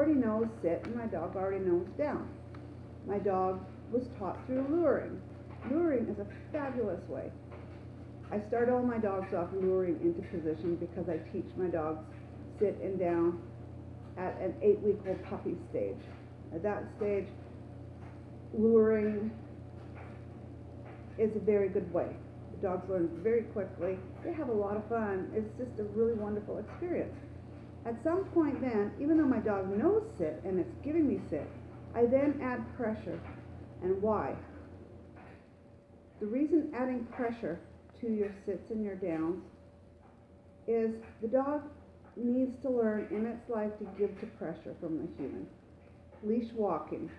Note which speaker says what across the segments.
Speaker 1: already knows sit and my dog already knows down. My dog was taught through luring. Luring is a fabulous way. I start all my dogs off luring into position because I teach my dogs sit and down at an 8-week-old puppy stage. At that stage, luring is a very good way. The dogs learn very quickly. They have a lot of fun. It's just a really wonderful experience. At some point then, even though my dog knows sit and it's giving me sit, I then add pressure. And why? The reason adding pressure to your sits and your downs is the dog needs to learn in its life to give to pressure from the human. Leash walking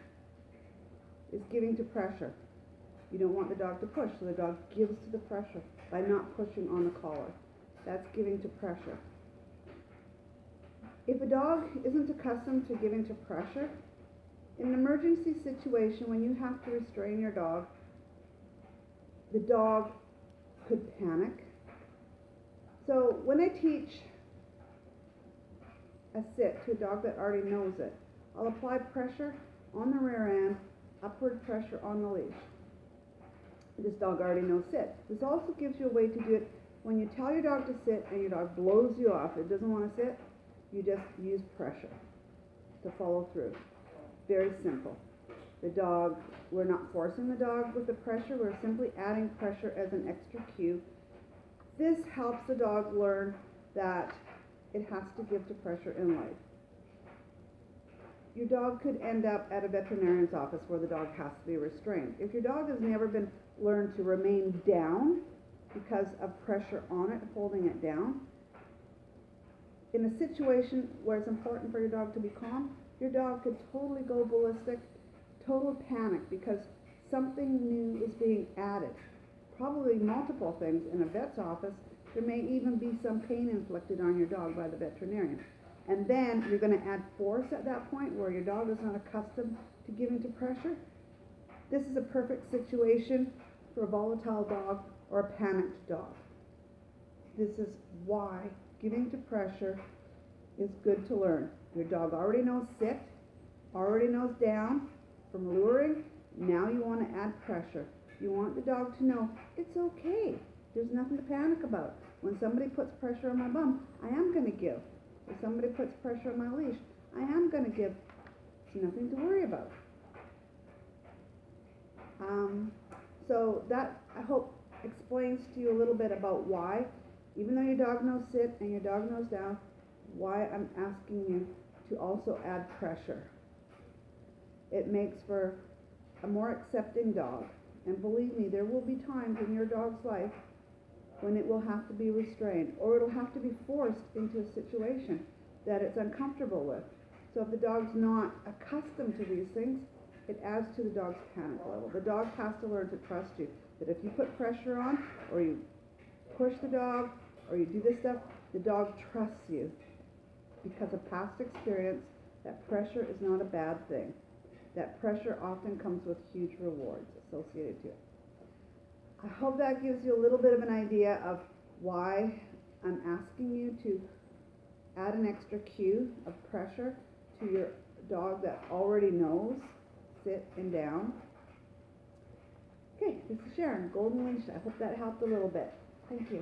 Speaker 1: is giving to pressure. You don't want the dog to push, so the dog gives to the pressure by not pushing on the collar. That's giving to pressure. If a dog isn't accustomed to giving to pressure, in an emergency situation when you have to restrain your dog, the dog could panic. So when I teach a sit to a dog that already knows it, I'll apply pressure on the rear end, upward pressure on the leash. This dog already knows sit. This also gives you a way to do it when you tell your dog to sit and your dog blows you off, it doesn't want to sit, you just use pressure to follow through. Very simple. The dog, we're not forcing the dog with the pressure, we're simply adding pressure as an extra cue. This helps the dog learn that it has to give to pressure in life. Your dog could end up at a veterinarian's office where the dog has to be restrained. If your dog has never been learned to remain down because of pressure on it, holding it down, in a situation where it's important for your dog to be calm, your dog could totally go ballistic, total panic because something new is being added. Probably multiple things in a vet's office. There may even be some pain inflicted on your dog by the veterinarian. And then you're going to add force at that point where your dog is not accustomed to giving to pressure. This is a perfect situation for a volatile dog or a panicked dog. This is why giving to pressure is good to learn. Your dog already knows sit, already knows down from luring. Now you want to add pressure. You want the dog to know it's okay. There's nothing to panic about. When somebody puts pressure on my bum, I am going to give. If somebody puts pressure on my leash, I am going to give. It's nothing to worry about. So that, I hope, explains to you a little bit about why, even though your dog knows sit and your dog knows down, why I'm asking you to also add pressure. It makes for a more accepting dog. And believe me, there will be times in your dog's life when it will have to be restrained, or it'll have to be forced into a situation that it's uncomfortable with. So if the dog's not accustomed to these things, it adds to the dog's panic level. The dog has to learn to trust you, that if you put pressure on, or you push the dog, or you do this stuff, the dog trusts you. Because of past experience, that pressure is not a bad thing. That pressure often comes with huge rewards associated to it. I hope that gives you a little bit of an idea of why I'm asking you to add an extra cue of pressure to your dog that already knows sit and down. Okay, this is Sharon, Golden Leash. I hope that helped a little bit. Thank you.